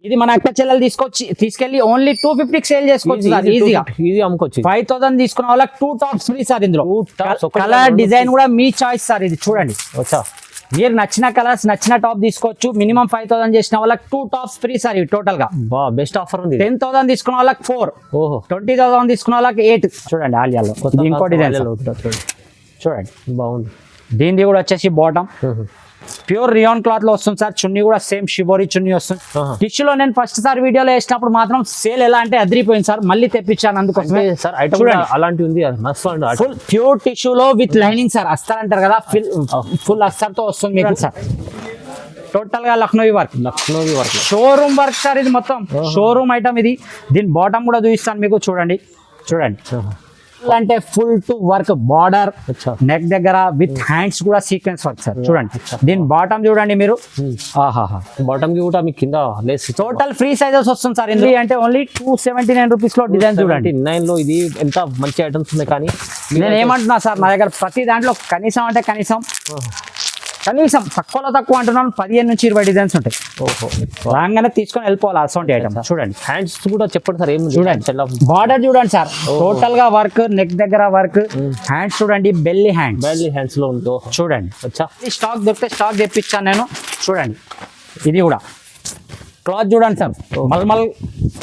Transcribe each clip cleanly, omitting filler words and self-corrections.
ఇది మన అక్క చెల్లెలు తీసుకెళ్లి ఓన్లీ 250 సేల్ చేసుకోవచ్చు సార్. ఈజీగా అమ్ముకోవచ్చు. 5000 తీసుకున్న వాళ్ళకి 2 టాప్స్ ఫ్రీ సార్. ఇందులో కలర్ డిజైన్ కూడా మీ చాయిస్ సార్. ఇది చూడండి, మీరు నచ్చిన కలర్స్ నచ్చిన టాప్ తీసుకోవచ్చు. మినిమం 5000 చేసిన వాళ్ళకి 2 టాప్స్ ఫ్రీ సార్. ఇది టోటల్ గా బెస్ట్ ఆఫర్ ఉంది. 10,000 తీసుకున్న వాళ్ళకి 4, 20,000 తీసుకున్న వాళ్ళకి 8. చూడండి ఆలియాలో ఇంకో డిజైన్ చూడండి, బాగుంది. దీనిది కూడా వచ్చేసి బాటమ్ ప్యూర్ రియాన్ క్లాత్ లో వస్తుంది సార్. చున్నీ కూడా సేమ్ షిబోరి చున్నీ వస్తుంది. టిష్యూలో నేను ఫస్ట్ సార్ వీడియోలో వేసినప్పుడు మాత్రం సేల్ ఎలా అంటే అదిరిపోయింది సార్. మళ్ళీ తెప్పించాను అందుకోసమే సార్. ఐటమ్ అలాంటి ఉంది, ఫుల్ ప్యూర్ టిష్యూలో విత్ లైనింగ్ సార్. అస్తర్ అంటారు కదా, ఫుల్ అస్తర్ తో వస్తుంది మీకు సార్. టోటల్ గా Lucknowi work showroom work sir. ఇది మొత్తం షోరూమ్ ఐటమ్. ఇది దీని బాటమ్ కూడా చూపిస్తాను మీకు. చూడండి అంటే full to work, border neck దగ్గర విత్ హ్యాండ్స్ కూడా సీక్వెన్స్ వర్క్ సార్. చూడండి దీని బాటమ్ చూడండి మీరు. బాటమ్ కి కూడా మీకు కింద లేస్ టోటల్ ఫ్రీ సైజెస్ వస్తుంది సార్. ఇది అంటే ఓన్లీ 279 రూపీస్ లో డిజైన్ చూడండి. 9 లో ఇది ఎంత మంచి ఐటమ్స్ ఉన్నాయి. కానీ నేను ఏమంటున్నా సార్, నా దగ్గర ప్రతి దాంట్లో కనీసం తక్కువ అంటున్నాను. 15 నుంచి 20 డిజైన్స్ ఉంటాయి. రాగానే తీసుకొని వెళ్ళిపోవాలి అసౌంట్ ఐటమ్. చూడండి హ్యాండ్స్ కూడా చెప్పండి సార్. ఏమి చూడండి, బార్డర్ చూడండి సార్. టోటల్ గా వర్క్, నెక్ దగ్గర వర్క్, హ్యాండ్స్ చూడండి, బెల్లీ హ్యాండ్స్ లో ఉందో చూడండి. స్టాక్ దొరికితే స్టాక్ తెప్పించాను నేను. చూడండి ఇది కూడా క్లాత్ చూడండి సార్. మల్మల్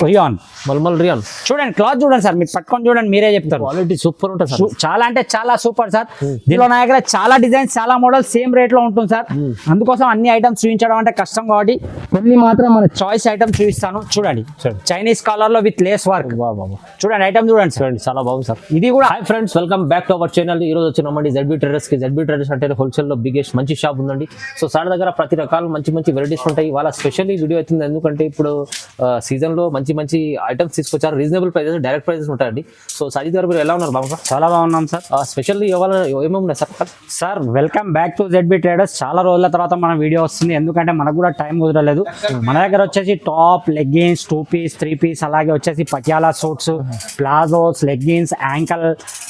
రియాన్ చూడండి. క్లాత్ చూడండి సార్, మీరు పట్టుకొని చూడండి, మీరే చెప్తారు. క్వాలిటీ సూపర్ ఉంటుంది సార్. చాలా అంటే చాలా సూపర్ సార్. దీనిలో నా దగ్గర చాలా డిజైన్స్, చాలా మోడల్స్ సేమ్ రేట్ లో ఉంటుంది సార్. అందుకోసం అన్ని ఐటమ్స్ చూపించడం అంటే కష్టం కాబట్టి కొన్ని మాత్రం మన చాయిస్ ఐటమ్స్ చూపిస్తాను. చూడండి చైనీస్ కాలర్ లో విత్ లేస్ వర్క్. చూడండి ఐటమ్ చూడండి చాలా బాగుంది సార్. ఇది కూడా. Hi friends, welcome back to our channel. ఈ రోజు వచ్చినామండి ZB ట్రేడర్స్ కి. ZB ట్రేడర్స్ అంటే హోల్సేల్ లో బిగ్గెస్ట్ మంచి షాప్ ఉందండి. సో సార్ దగ్గర ప్రతి రకాల మంచి వెరైటీస్ ఉంటాయి. వాళ్ళ స్పెషల్ ఈ వీడియో అవుతుంది ఎందుకంటే ఇప్పుడు సీజన్ లో మంచి ఐటమ్స్ తీసుకొచ్చారు. రీజనబుల్ ప్రైజెస్, డైరెక్ట్ ప్రైజెస్ ఉంటాయండి. సో సాజిద్ గారు మీరు ఎలా ఉన్నారు? బాబు చాలా బాగున్నాం సార్. స్పెషల్లీ ఏమేమి ఉన్నాయి sir? Welcome back to ZB traders. చాలా రోజుల తర్వాత మన వీడియో వస్తుంది ఎందుకంటే మనకు కూడా టైం కుదరలేదు. మన దగ్గర వచ్చేసి టాప్, లెగ్గిన్స్, 2 పీస్ 3 పీస్, అలాగే వచ్చేసి Patiala suits, palazzos, leggings, ankle,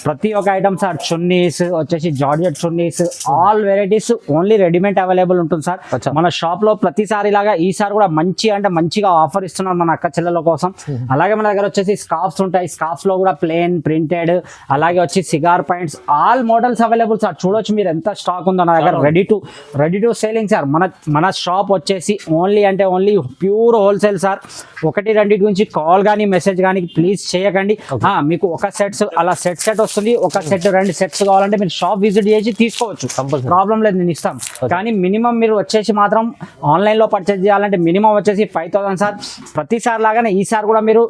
ప్రతి ఒక్క ఐటమ్ సార్. చున్నీస్ వచ్చేసి georgette chunnis, all varieties only readymade available ఉంటుంది సార్ మన షాప్ లో. ప్రతిసారి లాగా ఈసారి కూడా మంచిగా ఆఫర్ ఇస్తున్నారు మన అక్క చెల్లెల కోసం. అలాగే మన దగ్గర వచ్చేసి స్కార్ఫ్స్ ఉంటాయి. స్కార్ఫ్స్ లో కూడా ప్లేన్, ప్రింటెడ్, అలాగే వచ్చి సిగార్ points, all models available sir. చూడొచ్చు మీరు ఎంత స్టాక్ ఉందో నా దగ్గర. Ready to selling sir. మన షాప్ వచ్చేసి ఓన్లీ ప్యూర్ హోల్సేల్ సార్. 1-2 గురించి కాల్ కానీ మెసేజ్ కానీ ప్లీజ్ చేయకండి. మీకు ఒక సెట్స్ అలా సెట్ వస్తుంది. ఒక సెట్ 2 సెట్స్ కావాలంటే మీరు షాప్ విజిట్ చేసి తీసుకోవచ్చు, ప్రాబ్లం లేదు, నేను ఇస్తాను. కానీ మినిమం మీరు వచ్చేసి మాత్రం ఆన్లైన్ లో పర్చేజ్ చేయాలంటే మినిమం వచ్చేసి 5000 సార్. ప్రతిసారి లాగానే ఈసారి కూడా మీరు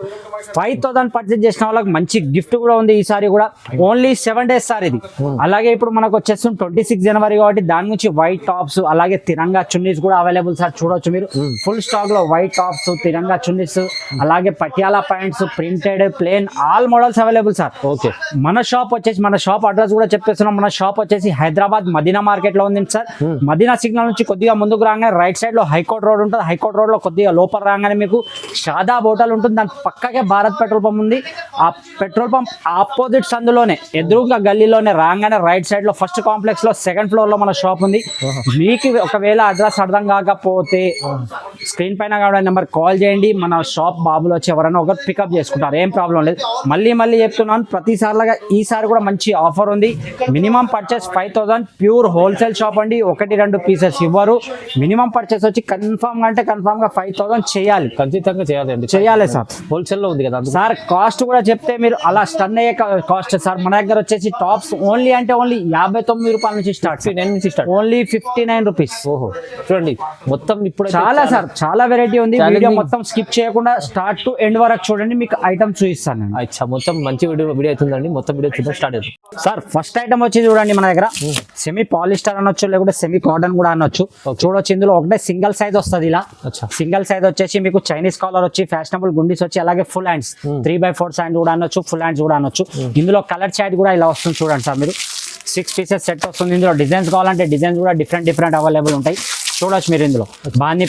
5000 పర్చేజ్ చేసిన వాళ్ళకి మంచి గిఫ్ట్ కూడా ఉంది. ఈసారి కూడా ఓన్లీ 7 days సార్ ఇది. అలాగే ఇప్పుడు మనకు వచ్చేసి 26 జనవరి కాబట్టి దాని నుంచి వైట్ టాప్స్, అలాగే తిరంగా చున్నీస్ కూడా అవైలబుల్ సార్. చూడొచ్చు మీరు ఫుల్ స్టాక్ లో వైట్ టాప్స్, తిరంగా చున్నీస్, అలాగే Patiala pants, printed, plain, all models available sir. Okay, మన షాప్ అడ్రస్ కూడా చెప్పేస్తున్నాం. మన షాప్ వచ్చేసి హైదరాబాద్ మదీనా మార్కెట్ లో ఉంది సార్. మదీనా సిగ్నల్ నుంచి కొద్దిగా ముందుకు రాగానే రైట్ సైడ్ లో హైకోర్ట్ రోడ్ ఉంటుంది. హైకోర్ట్ రోడ్ లో కొద్దిగా లోపల రాగానే మీకు షాదాబ్ హోటల్ ఉంటుంది. దాని పక్కకే భారత్ పెట్రోల్ పంప్ ఉంది. ఆ పెట్రోల్ పంప్ ఆపోజిట్ సందులోనే ఎదురుగా గల్లీలోనే రాగానే రైట్ సైడ్ లో ఫస్ట్ కాంప్లెక్స్ లో 2nd ఫ్లోర్ లో మన షాప్ ఉంది. మీకు ఒకవేళ అడ్రస్ అర్థం కాకపోతే స్క్రీన్ పైన నెంబర్ కాల్ చేయండి. మన షాప్ బాబులో వచ్చి ఎవరైనా ఒకరు పికప్ చేసుకుంటారు, ఏం ప్రాబ్లం లేదు. మళ్ళీ చెప్తున్నాను, ప్రతిసారిలాగా ఈసారి కూడా మంచి ఆఫర్ ఉంది. Minimum purchase 5000, pure wholesale shop అండి. 1-2 పీసెస్ ఇవ్వరు. మినిమం పర్చేస్ వచ్చి కన్ఫర్మ్ గా 5000 చేయాలి, ఖచ్చితంగా చేయాలి సార్. హోల్సేల్ లో ఉంది కదా సార్. కాస్ట్ కూడా చెప్తే మీరు అలా స్టన్ అయ్యే కాస్ట్ సార్. మన దగ్గర వచ్చేసి టాప్స్ ఓన్లీ 59 రూపాయల నుంచి స్టార్ట్, ఓన్లీ 59 రూపీస్. ఓహో, చూడండి మొత్తం ఇప్పుడు చాలా వెరైటీ ఉంది. వీడియో మొత్తం స్కిప్ చేయకుండా స్టార్ట్ టు ఎండ్ వరకు చూడండి, మీకు ఐటమ్ చూపిస్తాను. మొత్తం మంచి వీడియో అవుతుందండి. మొత్తం వీడియో చూద్దాం, స్టార్ట్ అవుతుంది సార్. ఫస్ట్ ఐటమ్ వచ్చి చూడండి, మన దగ్గర సెమీ పాలిస్టర్ అనొచ్చు, లేకుంటే సెమీ కాటన్ కూడా అనొచ్చు. చూడొచ్చు, ఇందులో ఒకటే సింగిల్ సైజ్ వస్తుంది. ఇలా సింగిల్ సైజ్ వచ్చేసి మీకు చైనీస్ కాలర్ వచ్చి, ఫ్యాషనబుల్ గుండీస్ వచ్చి, అలాగే ఫుల్ హ్యాండ్స్ 3/4 హ్యాండ్ కూడా అనొచ్చు, ఫుల్ హ్యాండ్స్ కూడా అనొచ్చు. ఇందులో కలర్ చాట్ కూడా ఇలా వస్తుంది చూడండి సార్. మీరు 6 పీసెస్ సెట్ వస్తుంది. ఇందులో డిజైన్స్ కావాలంటే డిజైన్స్ కూడా డిఫరెంట్ అవైలబుల్ ఉంటాయి. చూడొచ్చు మీరు ఇందులో బాందీ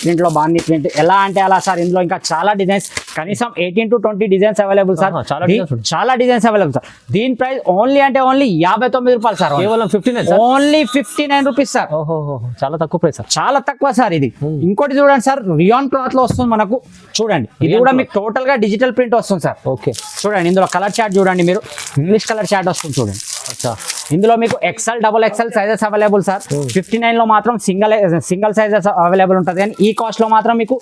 ప్రింట్ ఎలా అంటే అలా సార్. ఇందులో ఇంకా చాలా డిజైన్స్, కనీసం 18 to 20 డిజైన్స్ అవైలబుల్ సార్. చాలా డిజైన్స్ అవైలబుల్ సార్. దీని ప్రైస్ ఓన్లీ అంటే ఓన్లీ 59 రూపాయలు సార్. కేవలం 59, ఓన్లీ 59 రూపీస్ సార్. చాలా తక్కువ ప్రైస్ సార్, చాలా తక్కువ సార్. ఇది ఇంకోటి చూడండి సార్, రియాన్ క్లాత్ లో వస్తుంది మనకు. చూడండి ఇది కూడా మీకు టోటల్ గా డిజిటల్ ప్రింట్ వస్తుంది సార్. ఓకే చూడండి ఇందులో కలర్ చార్ట్ చూడండి మీరు, ఇంగ్లీష్ కలర్ చార్ట్ వస్తుంది చూడండి. ఇందులో మీకు XL, XXL sizes available sir. 59 లో మాత్రం సింగిల్ సైజెస్ అవైలబుల్ ఉంటుంది, కానీ ఈ కాస్ట్ లో మాత్రం మీకు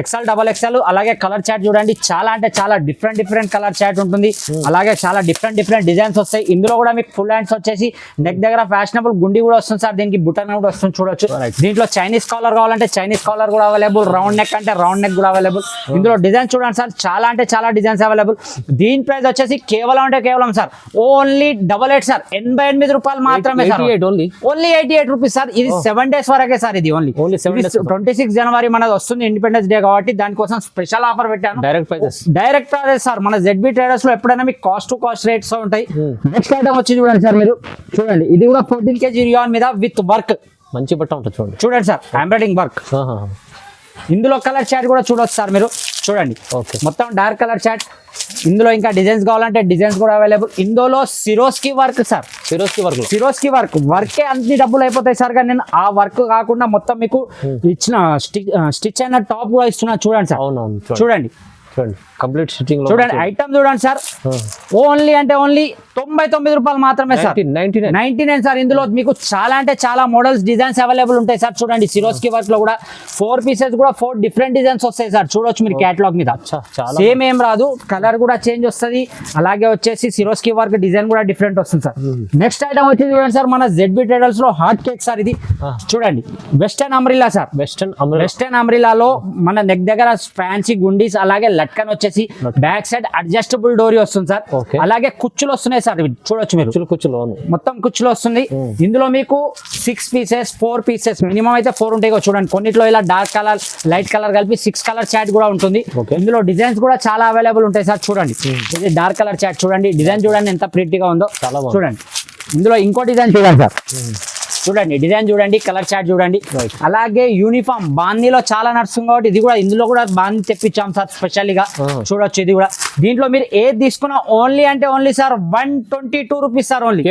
XL, XXL అలాగే కలర్ చార్ట్ చూడండి. చాలా అంటే చాలా డిఫరెంట్ కలర్ చార్ట్ ఉంటుంది. అలాగే చాలా డిఫరెంట్ డిజైన్స్ వస్తాయి. ఇందులో కూడా మీకు ఫుల్ హ్యాండ్స్ వచ్చేసి నెక్ దగ్గర ఫ్యాషనబుల్ గుండి కూడా వస్తుంది సార్. దీనికి బుటన్ కూడా వస్తుంది చూడొచ్చు. దీంట్లో చైనీస్ కాలర్ కావాలంటే చైనీస్ కాలర్ కూడా అవైలబుల్, రౌండ్ నెక్ అంటే రౌండ్ నెక్ కూడా అవైలబుల్. ఇందులో డిజైన్స్ చూడండి సార్, చాలా అంటే చాలా డిజైన్స్ అవైలబుల్. దీని ప్రైస్ వచ్చేసి కేవలం సార్ ఓన్లీ 88 సార్, 88 రూపాయలు మాత్రమే సార్. Only 88 rupees sir. ఇది 7 days వరకే సార్. ఇది ఓన్లీ 26 జనవరి మనది వస్తుంది, ఇండిపెండెన్స్ డే కాబట్టి దానికోసం స్పెషల్ ఆఫర్ పెట్టాను. Direct price sir. మన ZB ట్రేడర్స్ లో ఎప్పుడైనా మీకు కాస్ట్ టు కాస్ట్ రేట్స్ ఉంటాయి. నెక్స్ట్ ఐటమ్ వచ్చి చూడండి సార్ మీరు, చూడండి ఇది కూడా 14 kg రియాన్ మీద విత్ వర్క్, మంచి బట్ట ఉంటుంది చూడండి సార్, ఎంబ్రాయిడింగ్ వర్క్. ఇందులో కలర్ చార్ట్ కూడా చూడొచ్చు సార్ మీరు, చూడండి మొత్తం డార్క్ కలర్ చార్ట్. ఇందులో ఇంకా డిజైన్స్ కావాలంటే డిజైన్స్ కూడా అవైలబుల్. ఇందులో సిరోస్కి వర్క్ సార్, సిరోస్కి వర్కే అన్ని డబ్బులు అయిపోతాయి సార్. కానీ నేను ఆ వర్క్ కాకుండా మొత్తం మీకు ఇచ్చిన స్టిచ్ అయిన టాప్ కూడా ఇస్తున్నా చూడండి సార్. చూడండి కంప్లీట్ స్టిచ్చింగ్ చూడండి. ఐటమ్ చూడండి సార్, ఓన్లీ అంటే ఓన్లీ 99 రూపాయలు మాత్రమే సార్. 99 సార్. ఇందులో మీకు చాలా అంటే చాలా మోడల్స్, డిజైన్స్ అవైలబుల్ ఉంటాయి సార్. చూడండి సిరోస్కి వర్క్ లో కూడా 4 pieces కూడా 4 డిఫరెంట్ డిజైన్స్ వస్తాయి సార్. చూడొచ్చు మీరు కేటలాగ్ మీద, సేమ్ ఏం రాదు, కలర్ కూడా చేంజ్ వస్తుంది. అలాగే వచ్చేసి సిరోస్కి వర్క్ డిజైన్ కూడా డిఫరెంట్ వస్తుంది సార్. నెక్స్ట్ ఐటమ్ వచ్చి చూడండి సార్, మన ZB ట్రేడర్స్ లో హాట్ కేక్ సార్. ఇది చూడండి వెస్టర్న్ అంబ్రిల్లా సార్. వెస్టర్న్ అంబ్రిల్లాలో మన నెక్ దగ్గర ఫ్యాన్సీ గుండీస్, అలాగే లట్కన్ వచ్చేసి బ్యాక్ సైడ్ అడ్జస్టబుల్ డోరీ వస్తుంది సార్. అలాగే కుచ్చులు వస్తున్నాయి సార్, చూడొచ్చు మీరు, మొత్తం కుచ్చులు వస్తుంది. ఇందులో మీకు 6 pieces 4 pieces మినిమం అయితే 4 ఉంటాయి చూడండి. కొన్నిట్లో ఇలా డార్క్ కలర్ లైట్ కలర్ కలిపి 6 కలర్ చాట్ కూడా ఉంటుంది. ఇందులో డిజైన్స్ కూడా చాలా అవైలబుల్ ఉంటాయి సార్. చూడండి ఇది డార్క్ కలర్ చాట్, చూడండి డిజైన్ చూడండి ఎంత ప్రిటీగా ఉందో చూడండి. ఇందులో ఇంకో డిజైన్ చూడండి సార్, చూడండి డిజైన్ చూడండి, కలర్ చార్ట్ చూడండి. అలాగే యూనిఫామ్ బాందీలో చాలా నడుస్తుంది కాబట్టి ఇది కూడా, ఇందులో కూడా బాందీ తెప్పించాం సార్ స్పెషల్ గా. చూడొచ్చు ఇది కూడా. దీంట్లో మీరు ఏది తీసుకున్నా ఓన్లీ అంటే only sir 122 rupees sir. Only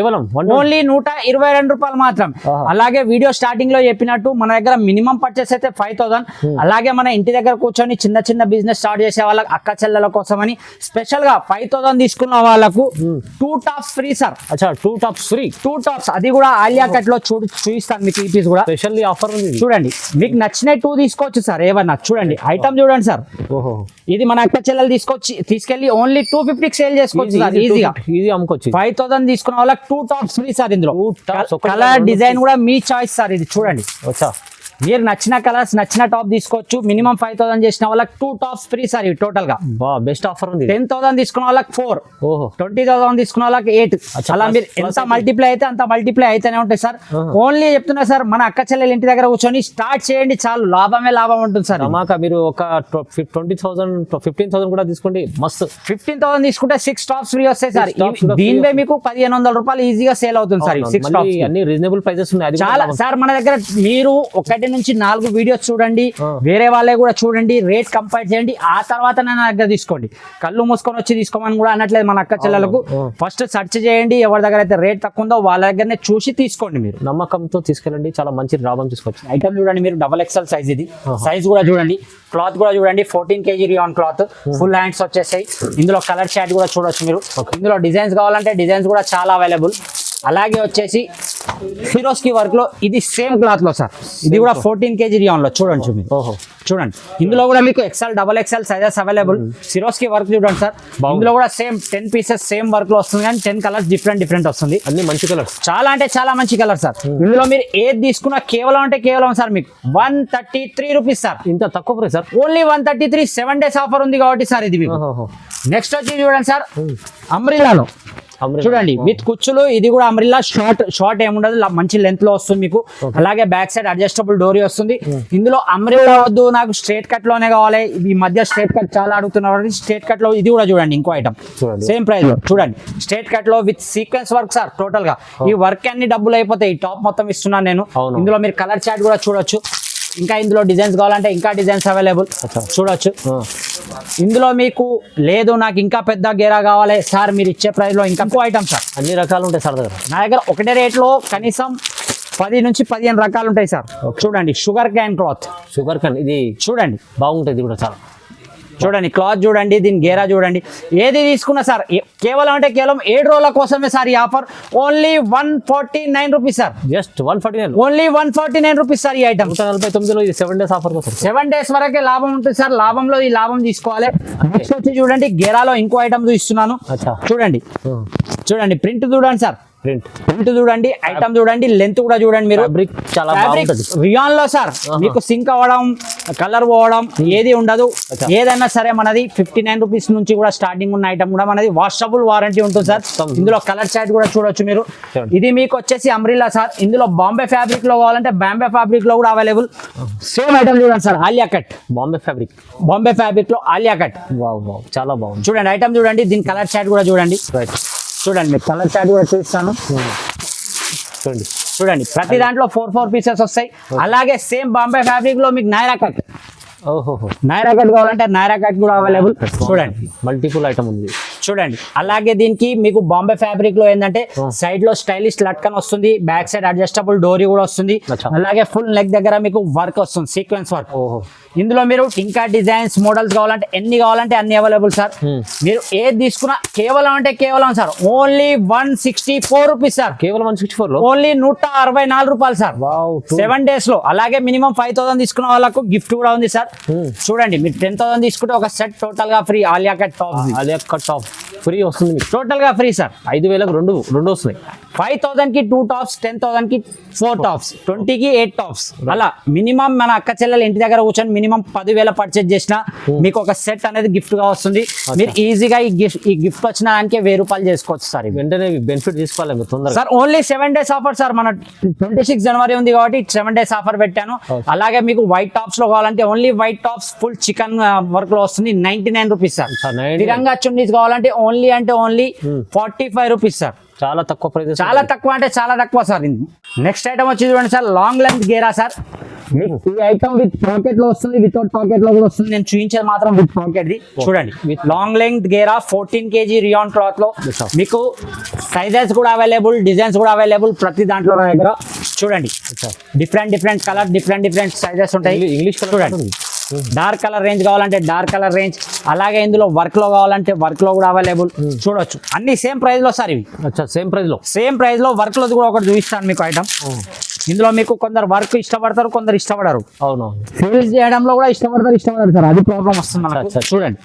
only 122 రూపాయలు మాత్రం. అలాగే వీడియో స్టార్టింగ్ లో చెప్పినట్టు మన దగ్గర మినిమం పర్చేస్ అయితే 5000. అలాగే మన ఇంటి దగ్గర కూర్చొని చిన్న బిజినెస్ స్టార్ట్ చేసే వాళ్ళకి, అక్క చెల్లెల కోసం అని స్పెషల్ గా 5000 తీసుకున్న వాళ్ళకు 2 tops free sir. 2 tops free, 2 tops. అది కూడా ఆలియా కట్ లో చూపిస్తాను మీకు. ఈ పీస్ కూడా స్పెషల్ ఆఫర్ ఉంది చూడండి. మీకు నచ్చిన 2 తీసుకోవచ్చు సార్ ఏమన్నా. చూడండి ఐటమ్ చూడండి సార్. ఇది మన అక్క చెల్లెలు తీసుకెళ్లి ఓన్లీ 250 సేల్ చేసుకోవచ్చు సార్ ఈజీగా. ఇది అమ్ముకోవచ్చు. 5000 తీసుకున్న వాళ్ళకి 2 tops ఫ్రీ సార్. ఇందులో కలర్ డిజైన్ కూడా మీ చాయిస్ సార్. ఇది చూడండి మీరు నచ్చిన కలర్స్ నచ్చిన టాప్ తీసుకోవచ్చు. మినిమం 5000 చేసిన వాళ్ళకి 2 tops ఫ్రీ సార్. ఇది టోటల్ గా బెస్ట్ ఆఫర్ ఉంది. 10,000 తీసుకున్న వాళ్ళకి 4, 20,000 తీసుకున్న వాళ్ళకి 8. అలా మీరు ఎంత మల్టిప్లై అయితే అంత మల్టిప్లై అయితేనే ఉంటాయి సార్. ఓన్లీ చెప్తున్నా సార్, మన అక్క చెల్లెలు ఇంటి దగ్గర కూర్చొని స్టార్ట్ చేయండి చాలు, లాభం ఉంటుంది సార్. మీరు ఒక 20,000 15,000 కూడా తీసుకోండి, మస్తు. 15,000 తీసుకుంటే 6 tops ఫ్రీ వస్తాయి సార్. దీనిపై మీకు 1,500 రూపాయలు ఈజీగా సేల్ అవుతుంది సార్. 6 tops అన్ని రీజనబుల్ ప్రైజెస్ ఉన్నాయి చాలా సార్ మన దగ్గర. మీరు 1 నుంచి 4 వీడియోస్ చూడండి, వేరే వాళ్ళే కూడా చూడండి, రేట్ కంపేర్ చేయండి, ఆ తర్వాత నా దగ్గర తీసుకోండి. కళ్ళు మూసుకొని వచ్చి తీసుకోమని కూడా అనట్లేదు మన అక్క చెల్లెలకు. ఫస్ట్ సెర్చ్ చేయండి, ఎవరి దగ్గర అయితే రేట్ తక్కువ ఉందో వాళ్ళ దగ్గరనే చూసి తీసుకోండి. మీరు నమ్మకంతో తీసుకెళ్ళండి, చాలా మంచి లాభం తీసుకోవచ్చు. ఐటమ్ చూడండి మీరు, XXL సైజ్. ఇది సైజ్ కూడా చూడండి, క్లాత్ కూడా చూడండి, 14 kg rayon cloth, full hands వచ్చేసాయి. ఇందులో కలర్ చార్ట్ కూడా చూడొచ్చు మీరు. ఇందులో డిజైన్స్ కావాలంటే డిజైన్స్ కూడా చాలా అవైలబుల్. అలాగే వచ్చేసి ఫిరోస్కి వర్క్ లో ఇది సేమ్ క్లాత్ లో సార్. ఇది కూడా 14 kg రియాన్ లో చూడండి మీరు. చూడండి ఇందులో కూడా మీకు XL, XXL sizes available. Swarovski work చూడండి సార్. ఇందులో కూడా సేమ్ 10 pieces సేమ్ వర్క్ లో వస్తుంది, కానీ 10 కలర్స్ డిఫరెంట్ వస్తుంది. అన్ని మంచి కలర్స్, చాలా అంటే చాలా మంచి కలర్ సార్. ఇందులో మీరు ఏది తీసుకున్నా కేవలం అంటే కేవలం సార్ మీకు 133 రూపీస్ సార్. ఇంత తక్కువ price sir. Only 133. 7 days offer ఉంది కాబట్టి సార్ ఇది మీకు. నెక్స్ట్ వచ్చి చూడండి సార్, అంబ్రిల్లాలో చూడండి విత్ కుచ్చులు. ఇది కూడా అంబ్రిల్లా, షార్ట్ ఏముండదు, మంచి లెంత్ లో వస్తుంది మీకు. అలాగే బ్యాక్ సైడ్ అడ్జస్టబుల్ డోరీ వస్తుంది. ఇందులో అంబ్రిల్లా వద్దు, నాకు స్ట్రేట్ కట్ లోనే కావాలి. ఈ మధ్య స్ట్రేట్ కట్ చాలా అడుగుతున్నారు, స్ట్రేట్ కట్ లో ఇది కూడా చూడండి ఇంకో ఐటమ్ సేమ్ ప్రైస్ లో. చూడండి స్ట్రేట్ కట్ లో with sequence work sir. Total గా ఈ వర్క్ అన్ని డబ్బులు అయిపోతాయి. ఈ టాప్ మొత్తం ఇస్తున్నాను నేను. ఇందులో మీరు కలర్ చార్ట్ కూడా చూడొచ్చు. ఇంకా ఇందులో డిజైన్స్ కావాలంటే ఇంకా డిజైన్స్ అవైలబుల్ చూడొచ్చు. ఇందులో మీకు లేదు నాకు ఇంకా పెద్ద గేరా కావాలి సార్, మీరు ఇచ్చే ప్రైస్ లో ఇంకా ఎక్కువ ఐటమ్ సార్. అన్ని రకాలు ఉంటాయి సార్ దగ్గర. నా దగ్గర ఒకటే రేట్లో కనీసం 10 నుంచి 15 రకాలు ఉంటాయి సార్. చూడండి షుగర్ క్యాన్ క్లాత్, షుగర్ కాన్ ఇది చూడండి బాగుంటుంది కూడా చాలా. చూడండి క్లాత్ చూడండి, దీని గేరా చూడండి. ఏది తీసుకున్నా సార్ కేవలం అంటే కేవలం 7 రోజుల కోసమే సార్ ఈ offer. Only 149 rupees sir, just 149, only 149 rupees sir ఈ ఐటమ్. 149లో ఇది 7 days ఆఫర్ కోసం. 7 days వరకే లాభం ఉంటుంది సార్. లాభంలో ఈ లాభం తీసుకోవాలి. నెక్స్ట్ వచ్చి చూడండి గేరాలో ఇంకో ఐటమ్ చూపిస్తున్నాను. చూడండి చూడండి ప్రింట్ చూడండి సార్, ప్రింట్ చూడండి, ఐటమ్ చూడండి, లెంత్ కూడా చూడండి. మీరు ఫ్యాబ్రిక్ చాలా బాగుంటుంది రియాన్ లో సార్. మీకు సింక్ అవ్వడం, కలర్ పోవడం ఏది ఉండదు. ఏదైనా సరే మనది 59 రూపీస్ నుంచి కూడా స్టార్టింగ్ ఉన్న ఐటమ్ కూడా మనది వాషబుల్ వారంటీ ఉంటుంది సార్. ఇందులో కలర్ చార్ట్ కూడా చూడొచ్చు మీరు. ఇది మీకు వచ్చేసి అంబ్రిల్లా సార్. ఇందులో బాంబే ఫ్యాబ్రిక్ లో కావాలంటే బాంబే ఫ్యాబ్రిక్ లో కూడా అవైలబుల్. సేమ్ ఐటమ్ చూడండి sir, Alia cut, Bombay fabric, Bombay fabric లో ఆలియా కట్. వావ్ చాలా బాగుంది. చూడండి ఐటమ్ చూడండి, దీని కలర్ చార్ట్ కూడా చూడండి. చూడండి మీకు కలర్ చార్ట్ కూడా చూపిస్తాను. చూడండి చూడండి ప్రతి దాంట్లో 4 పీసెస్ వస్తాయి. అలాగే సేమ్ బాంబే ఫ్యాబ్రిక్ లో మీకు నైరా కట్, నైరా కట్ కావాలంటే నైరా కట్ కూడా అవైలబుల్. చూడండి మల్టిపుల్ ఐటమ్ ఉంది. చూడండి అలాగే దీనికి మీకు బాంబే ఫ్యాబ్రిక్ లో ఏంటంటే సైడ్ లో స్టైలిష్ లట్కన్ వస్తుంది, బ్యాక్ సైడ్ అడ్జస్టబుల్ డోరీ కూడా వస్తుంది. అలాగే ఫుల్ నెక్ దగ్గర మీకు వర్క్ వస్తుంది, సీక్వెన్స్ వర్క్. ఇందులో మీరు ఇంకా డిజైన్స్ మోడల్స్ కావాలంటే ఎన్ని కావాలంటే అన్ని అవైలబుల్ సార్. మీరు ఏది తీసుకున్నా కేవలం అంటే కేవలం సార్ ఓన్లీ 164 రూపీస్ సార్. కేవలం 164 లో ఓన్లీ 164 రూపాయలు సార్. 7 days లో. అలాగే మినిమం 5000 తీసుకున్న వాళ్ళకు గిఫ్ట్ కూడా ఉంది సార్. చూడండి మీరు 10,000 తీసుకుంటే ఒక సెట్ టోటల్ గా free Alia cut top. Alia cut top free వస్తుంది మీకు, టోటల్ గా ఫ్రీ సార్. 5,000కి రెండు వస్తున్నాయి. 5,000 కి 2 టాప్స్, 10,000 కి 4 టాప్స్, 20 కి 8 టాప్స్. అలా మినిమం మన అక్క చెల్లెలు ఇంటి దగ్గర కూర్చొని మినిమం 10,000 పర్చేజ్ చేసినా మీకు ఒక సెట్ అనేది గిఫ్ట్ గా వస్తుంది. మీరు ఈజీగా ఈ గిఫ్ట్ వచ్చిన దానికి 1000 రూపాయలు చేసుకోవచ్చు సార్. వెంటనే బెనిఫిట్ తీసుకోవాలి మీరు తొందరగా sir. Only 7 days offer sir. మన 26 జనవరి ఉంది కాబట్టి 7 days ఆఫర్ పెట్టాను. అలాగే మీకు వైట్ టాప్స్ లో కావాలంటే only white tops full chicken work లో వస్తుంది, 99 రూపీస్ సార్. తిరంగా చున్నీస్ కావాలంటే ఓన్లీ అంటే ఓన్లీ 45 రూపీస్ సార్. చాలా తక్కువ ప్రైస్, చాలా తక్కువ అంటే చాలా తక్కువ సార్. నెక్స్ట్ ఐటమ్ వచ్చి చూడండి సార్, లాంగ్ లెంత్ గేరా సార్. ఈ ఐటమ్ విత్ పాకెట్ లో వస్తుంది, వితౌట్ పాకెట్ లో కూడా వస్తుంది. నేను చూపించేది మాత్రం విత్ పాకెట్ ది. చూడండి with long length Gera 14 kg rayon cloth లో మీకు సైజెస్ కూడా అవైలబుల్, డిజైన్స్ కూడా అవైలబుల్ ప్రతి దాంట్లో నా దగ్గర. చూడండి డిఫరెంట్ కలర్, డిఫరెంట్ సైజెస్ ఉంటాయి. ఇంగ్లీష్ చూడండి డార్క్ కలర్ రేంజ్ కావాలంటే డార్క్ కలర్ రేంజ్, అలాగే ఇందులో వర్క్ లో కావాలంటే వర్క్ లో కూడా అవైలబుల్. చూడొచ్చు అన్ని సేమ్ ప్రైస్ లో సార్. ఇవి సేమ్ ప్రైస్ లో వర్క్ లో కూడా ఒకటి చూపిస్తాను మీకు ఐటమ్. ఇందులో మీకు కొందరు వర్క్ ఇష్టపడతారు, కొందరు ఇష్టపడరు. అవునవును, సేల్స్ చేయడంలో కూడా ఇష్టపడతారు సార్. అది ప్రాబ్లం వస్తుంది మనకు. చూడండి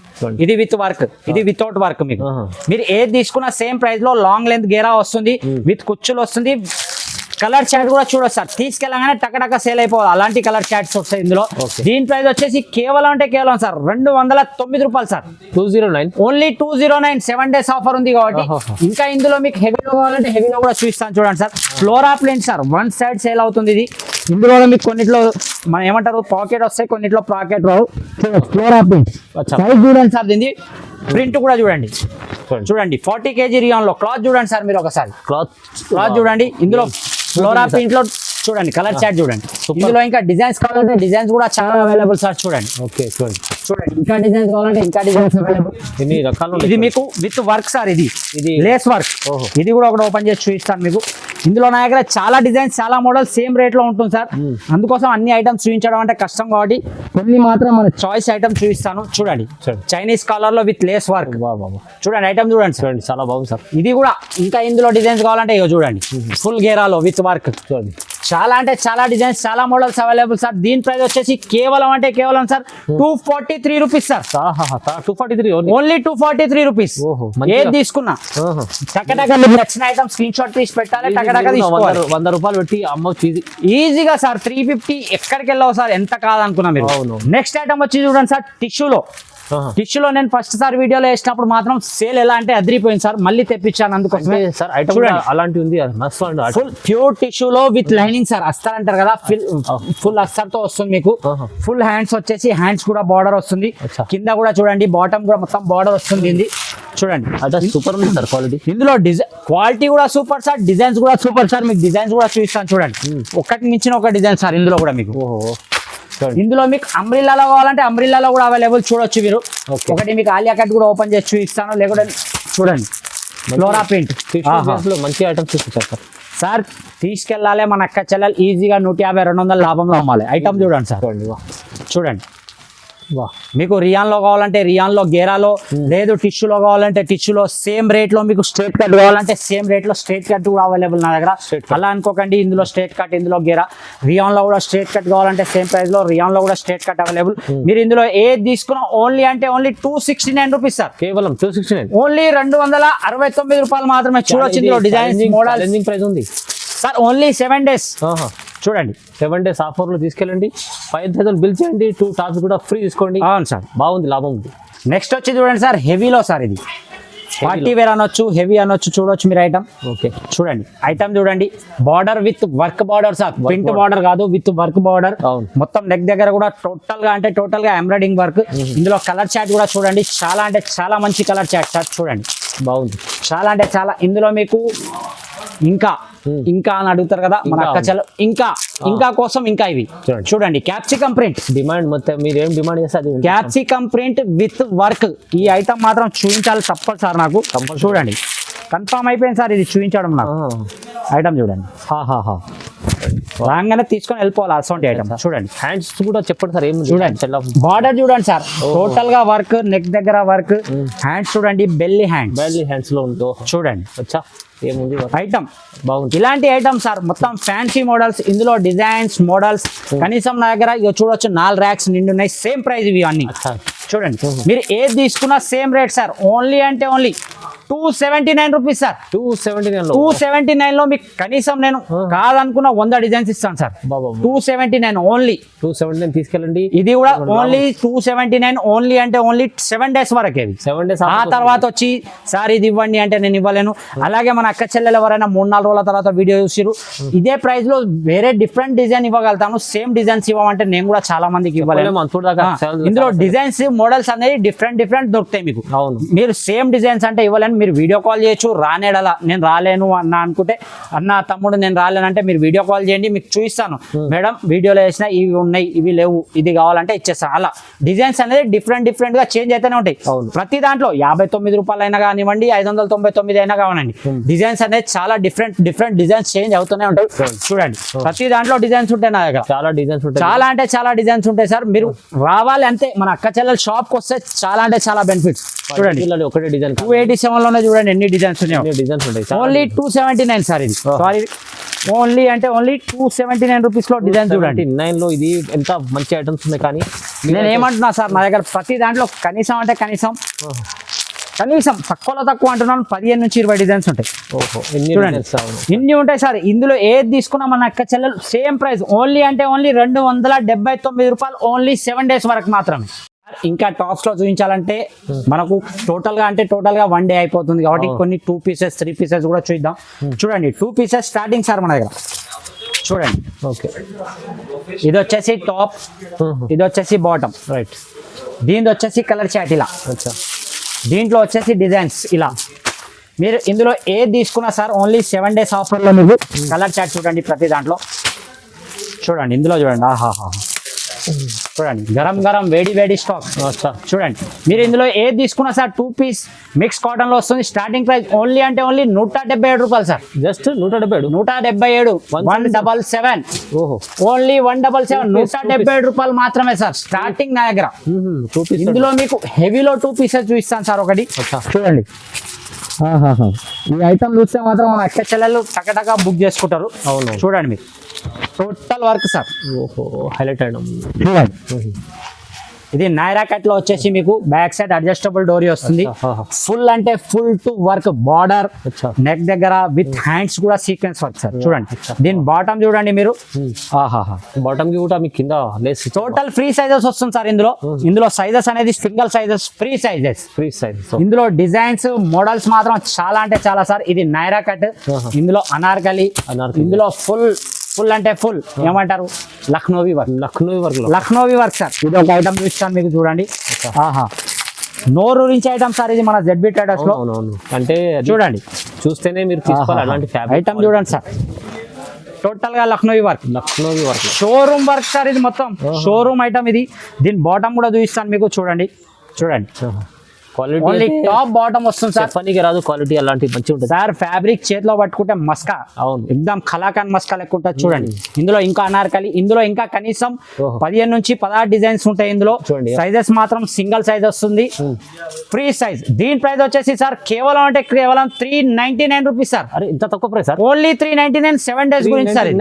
ఇది విత్ వర్క్, ఇది వితౌట్ వర్క్. మీకు మీరు ఏది తీసుకున్నా సేమ్ ప్రైస్ లో లాంగ్ లెంత్ గేరా వస్తుంది, విత్ కుచ్చులు వస్తుంది. కలర్ చాట్ కూడా చూడొచ్చు సార్. తీసుకెళ్ళగానే టకటక సేల్ అయిపోవాలి, అలాంటి కలర్ చాట్స్ వస్తాయి ఇందులో. దీని ప్రైస్ వచ్చేసి కేవలం అంటే కేవలం సార్ 209 రూపాయలు సార్. 209, ఓన్లీ 209. 7 days ఆఫర్ ఉంది కాబట్టి. ఇంకా ఇందులో మీకు హెవీలో కావాలంటే హెవీలో కూడా చూపిస్తాను చూడండి sir. Flora print sir, 1 side sale అవుతుంది ఇది. ఇందులో మీకు కొన్నిట్లో మనం ఏమంటారు పాకెట్ వస్తాయి, కొన్నిట్లో పాకెట్ రావు. ఫ్లోరా ప్రింట్ సైజ్ చూడండి సార్. దీన్ని ప్రింట్ కూడా చూడండి. చూడండి 40 kg రియాన్ లో క్లాత్ చూడండి సార్. మీరు ఒకసారి క్లాత్ చూడండి. ఇందులో ఫ్లోరా ప్రింట్ లో చూడండి కలర్ చార్ట్ చూడండి. ఇందులో ఇంకా డిజైన్స్ కావాలంటే డిజైన్స్ కూడా చాలా అవైలబుల్ సార్. చూడండి చూడండి ఇంకా డిజైన్స్ కావాలంటే ఇంకా డిజైన్స్ అవైలబుల్. ఎన్ని రకాలు. ఇది మీకు విత్ వర్క్ సార్. ఇది లేస్ వర్క్. ఇది కూడా ఒకటి ఓపెన్ చేసి చూపిస్తాను మీకు. ఇందులో నా దగ్గర చాలా డిజైన్స్, చాలా మోడల్ సేమ్ రేట్ లో ఉంటుంది సార్. అందుకోసం అన్ని ఐటమ్స్ చూపించడం అంటే కష్టం కాబట్టి కొన్ని మాత్రం మన చాయిస్ ఐటమ్ చూపిస్తాను. చూడండి చైనీస్ కలర్ లో విత్ లేస్ వర్క్. చూడండి ఐటమ్ చూడండి సార్, చాలా బాగుంది సార్. ఇది కూడా ఇంకా ఇందులో డిజైన్స్ కావాలంటే ఇగో చూడండి ఫుల్ గేరాలో విత్ వర్క్. చూడండి చాలా అంటే చాలా డిజైన్స్, చాలా మోడల్స్ అవైలబుల్ సార్. దీని ప్రైస్ వచ్చేసి కేవలం అంటే కేవలం sir 243 rupees sir. 243, only 243 rupees. ఏది తీసుకున్నా టకటక నచ్చిన ఐటమ్ స్క్రీన్ షాట్ తీసి పెట్టాలి, టకటక తీసుకోవాలి. 100 రూపాయలు పెట్టి అమ్మవచ్చు ఈజీగా సార్. 350 ఎక్కడికి వెళ్ళావు సార్, ఎంత కాదనుకున్నా మీరు. నెక్స్ట్ ఐటమ్ వచ్చి చూడండి సార్, టిష్యూలో నేను ఫస్ట్ సార్ వీడియోలో వేసినప్పుడు మాత్రం సేల్ ఎలా అంటే అదిరిపోయింది సార్. మళ్ళీ తెప్పించాను అందుకోసం సార్. ఐటమ్ అలాంటి ఉంది, ఫుల్ ప్యూర్ టిష్యూలో విత్ లైనింగ్ సార్. అస్తర్ అంటారు కదా, ఫుల్ అస్తర్ తో వస్తుంది మీకు. ఫుల్ హ్యాండ్స్ వచ్చేసి హ్యాండ్స్ కూడా బార్డర్ వస్తుంది. కింద కూడా చూడండి బాటమ్ కూడా మొత్తం బార్డర్ వస్తుంది. చూడండి సూపర్ ఉంది సార్ క్వాలిటీ. ఇందులో క్వాలిటీ కూడా సూపర్ సార్, డిజైన్స్ కూడా సూపర్ సార్. మీకు డిజైన్స్ కూడా చూపిస్తాను చూడండి. ఒకటి మించిన ఒక డిజైన్ సార్ ఇందులో కూడా మీకు. ఇందులో మీకు అంబ్రిల్లాలో కావాలంటే అంబ్రిల్లాలో కూడా అవైలబుల్ చూడొచ్చు మీరు. ఒకటి మీకు ఆలియా కట్ కూడా ఓపెన్ చేసి చూపిస్తాను, లేకుంటే చూడండి ఫ్లోరా ప్రింట్ మంచి ఐటమ్స్ చూపించారు సార్. సార్ తీసుకెళ్ళాలి మన అక్క చెల్లెలు ఈజీగా 150-200 లాభంలో అమ్మాలి. ఐటమ్ చూడండి సార్, చూడండి మీకు రియాన్లో కావాలంటే రియాన్లో, గేరాలో, లేదు టిష్యూలో కావాలంటే టిష్యూలో, సేమ్ రేట్లో మీకు స్ట్రేట్ కట్ కావాలంటే సేమ్ రేట్లో స్ట్రేట్ కట్ కూడా అవైలబుల్ నా దగ్గర. అలా అనుకోకండి, ఇందులో స్ట్రేట్ కట్, ఇందులో గేరా. రియాన్లో కూడా స్ట్రేట్ కట్ కావాలంటే సేమ్ ప్రైస్లో రియాన్లో కూడా స్ట్రేట్ కట్ అవైలబుల్. మీరు ఇందులో ఏది తీసుకున్నా ఓన్లీ అంటే ఓన్లీ 269 రూపీస్ సార్, కేవలం 269, ఓన్లీ 269 రూపాయలు మాత్రమే. చూడొచ్చు ఇందులో డిజైన్స్, మోడల్స్. ప్రైస్ ఉంది సార్ ఓన్లీ 7 days. చూడండి 7 days ఆఫర్లో తీసుకెళ్ళండి, 5,000 బిల్ చేయండి, 2 టాప్స్ కూడా ఫ్రీ తీసుకోండి. అవును సార్, బాగుంది, లాభం ఉంది. నెక్స్ట్ వచ్చి చూడండి సార్, హెవీలో సార్ ఇది పార్టీ వేర్ అనొచ్చు, హెవీ అనొచ్చు. చూడొచ్చు మీరు ఐటమ్. ఓకే, చూడండి ఐటమ్ చూడండి. Border with work border sir, print border కాదు, విత్ వర్క్ బార్డర్. మొత్తం నెక్ దగ్గర కూడా టోటల్ గా ఎంబ్రాయిడింగ్ వర్క్. ఇందులో కలర్ చార్ట్ కూడా చూడండి, చాలా అంటే చాలా మంచి కలర్ చార్ట్ సార్. చూడండి బాగుంది, చాలా అంటే చాలా. ఇందులో మీకు ఇంకా అని అడుగుతారు కదా మన అక్క చెల్లెలు, ఇంకా కోసం ఇంకా ఇవి చూడండి. క్యాప్సికమ్ ప్రింట్ డిమాండ్, మొత్తం మీరు ఏం డిమాండ్ చేస్తారు? Capsicum print with work. ఈ ఐటమ్ మాత్రం చూపించాలి తప్పదు సార్ నాకు. చూడండి కన్ఫర్మ్ అయిపోయింది సార్ ఇది చూపించడం నాకు. ఐటమ్ చూడండి, రాగానే తీసుకొని వెళ్ళిపోవాలి అసొంటి ఐటమ్. చూడండి హ్యాండ్స్ కూడా చెప్పండి సార్, ఏం చూడండి. బార్డర్ చూడండి సార్, టోటల్ గా వర్క్, నెక్ దగ్గర వర్క్. హ్యాండ్స్ చూడండి, బెల్లీ హ్యాండ్స్ లో ఉందో చూడండి. వచ్చా ఏముంది ఐటమ్ బాగుంది. ఇలాంటి ఐటమ్ సార్ మొత్తం ఫ్యాన్సీ మోడల్స్. ఇందులో డిజైన్స్, మోడల్స్ కనీసం నా దగ్గర ఇక చూడొచ్చు 4 racks నిండున్నాయి. సేమ్ ప్రైస్ ఇవి అన్ని. చూడండి మీరు ఏది తీసుకున్నా సేమ్ రేట్ సార్. ఓన్లీ అంటే ఓన్లీ 279 రూపీస్ సార్. 279 లో మీకు కనీసం నేను కాదనుకున్న 100 డిజైన్స్ ఇస్తాను సార్. 279 ఓన్లీ. 279 తీసుకెళ్ళండి. ఇది కూడా ఓన్లీ 279, ఓన్లీ అంటే ఓన్లీ 7 days వరకే. 7 days ఆ తర్వాత వచ్చి సార్ ఇది ఇవ్వండి అంటే నేను ఇవ్వలేను. అలాగే మన అక్క చెల్లెలు ఎవరైనా 3-4 రోజుల తర్వాత వీడియో చూసిరు, ఇదే ప్రైస్ లో వేరే డిఫరెంట్ డిజైన్ ఇవ్వగలుగుతాను. సేమ్ డిజైన్స్ ఇవ్వమంటే నేను కూడా చాలా మందికి ఇవ్వలేను. ఇందులో డిజైన్స్, మోడల్స్ అనేది డిఫరెంట్ దొరుకుతాయి మీకు. మీరు సేమ్ డిజైన్స్ అంటే ఇవ్వలేను. మీరు వీడియో కాల్ చేయొచ్చు. రానేడలా నేను రాలేను అన్న అనుకుంటే, అన్న తమ్ముడు నేను రాలేనంటే మీరు వీడియో కాల్ చేయండి, మీకు చూపిస్తాను. మేడం వీడియోలో వేసిన ఇవి ఉన్నాయి, ఇవి లేవు, ఇది కావాలంటే ఇచ్చేస్తాను. అలా డిజైన్స్ అనేది డిఫరెంట్ గా చేంజ్ అయితేనే ఉంటాయి. ప్రతి దాంట్లో 59 రూపాయలు అయినా కానివ్వండి, 599 అయినా కానివ్వండి, డిజైన్స్ అనేది చాలా డిఫరెంట్ డిజైన్స్ చేంజ్ అవుతూనే ఉంటాయి. చూడండి ప్రతి దాంట్లో డిజైన్స్ ఉంటాయి నా దగ్గర. చాలా డిజైన్స్ ఉంటాయి, చాలా అంటే చాలా డిజైన్స్ ఉంటాయి సార్. మీరు రావాలి అంతే మన అక్క చెల్లెల షాప్ కి వస్తే చాలా అంటే చాలా బెనిఫిట్స్. చూడండి ఒకటే డిజైన్ 287 లోనే చూడండి ఎన్ని డిజైన్స్ ఉన్నాయి. డిజైన్స్ ఉంటాయి. ఓన్లీ 279 సార్ ఇది. సారీ ఓన్లీ అంటే ఓన్లీ 279 రూపీస్ లో డిజైన్ చూడండి. 9 లో ఇది ఎంత మంచి ఐటమ్స్ ఉన్నాయి. కానీ నేను ఏమంటున్నా సార్, నా దగ్గర ప్రతి దాంట్లో కనీసం అంటే కనీసం తక్కువ అంటున్నాను, 15 నుంచి 20 డిజైన్స్ ఉంటాయి. చూడండి ఇన్ని ఉంటాయి సార్. ఇందులో ఏది తీసుకున్నా మన అక్క చెల్లెలు సేమ్ ప్రైస్. ఓన్లీ అంటే ఓన్లీ 279 రూపాయలు, ఓన్లీ 7 days వరకు మాత్రమే. ఇంకా టాప్స్ లో చూపించాలంటే మనకు టోటల్ గా 1 day అయిపోతుంది కాబట్టి కొన్ని 2 pieces 3 pieces కూడా చూద్దాం. చూడండి 2 pieces స్టార్టింగ్ సార్ మన దగ్గర. చూడండి ఓకే, ఇది వచ్చేసి టాప్, ఇది వచ్చేసి బాటమ్. రైట్, దీని వచ్చేసి కలర్ చాట్ ఇలా, దీంట్లో వచ్చేసి డిజైన్స్ ఇలా. మీరు ఇందులో ఏది తీసుకున్నా సార్ ఓన్లీ 7 days ఆఫర్లో మీరు కలర్ చాట్ చూడండి. ప్రతి దాంట్లో చూడండి, ఇందులో చూడండి, చూడండి గరం వేడి స్టాక్. చూడండి మీరు ఇందులో ఏది తీసుకున్నా సార్ 2 piece మిక్స్ కాటన్ లో వస్తుంది. స్టార్టింగ్ ప్రైస్ ఓన్లీ అంటే ఓన్లీ 177 రూపాయలు సార్. జస్ట్ 177, 177. ఓన్లీ 177, 177 రూపాయలు మాత్రమే సార్ స్టార్టింగ్ నా దగ్గర. ఇందులో మీకు హెవీలో 2 pieces చూపిస్తాను సార్. ఒకటి చూడండి, ఈ ఐటమ్ చూస్తే మాత్రం మన అక్క చెల్లెలు టకటకా బుక్ చేసుకుంటారు. అవును, చూడండి మీరు total work sir. Highlight item. ఇది నైరా కట్ లో వచ్చేసి మీకు బ్యాక్ సైడ్ అడ్జస్టబుల్ డోరీ వస్తుంది. ఫుల్ అంటే full to work, border neck దగ్గర విత్ హ్యాండ్స్ కూడా సీక్వెన్స్ వర్క్ సార్. చూడండి దీని బాటమ్ చూడండి మీరు. బాటమ్ కి కూడా మీకు కింద లేస్ టోటల్ ఫ్రీ సైజెస్ వస్తుంది సార్. ఇందులో సైజెస్ అనేది సింగిల్ సైజెస్, ఫ్రీ సైజెస్. ఇందులో డిజైన్స్, మోడల్స్ మాత్రం చాలా అంటే చాలా సార్. ఇది నైరా కట్, ఇందులో అనార్కలి, ఇందులో ఫుల్ అంటే ఫుల్ ఏమంటారు లక్నోవి వర్క్ సార్. ఇది ఒక ఐటమ్ చూస్తాను మీకు, చూడండి. నోరు నుంచి ఐటమ్ సార్ ఇది మన ZB ట్రేడర్స్ లో. అంటే చూడండి చూస్తేనే మీరు తీసుకోవాలి అలాంటి ఐటమ్ చూడండి సార్. టోటల్ గా Lucknowi work work showroom work sir ఇది మొత్తం షోరూమ్ ఐటమ్ ఇది దీని బాటమ్ కూడా చూపిస్తాను మీకు చూడండి క్వాలిటీ ఓన్లీ టాప్ బాటమ్ వస్తుంది సార్ చెప్పనీకి రాదు క్వాలిటీ అలాంటి మంచి ఉంటుంది సార్ ఫ్యాబ్రిక్ చేతిలో పట్టుకుంటే మస్కా అవును ఎక్దమ్ కలాకాన్ మస్కా లెక్క ఉంటుంది చూడండి ఇందులో ఇంకా అనార్కలి ఇందులో ఇంకా కనీసం 15 నుంచి 16 డిజైన్స్ ఉంటాయి ఇందులో చూడండి సైజెస్ మాత్రం సింగిల్ సైజ్ వస్తుంది ఫ్రీ సైజ్ దీని ప్రైస్ వచ్చేసి సార్ కేవలం అంటే కేవలం 399 రూపీస్ సార్ అరే ఇంత తక్కువ ప్రైస్ సార్ ఓన్లీ 399 7 డేస్ గురించి సార్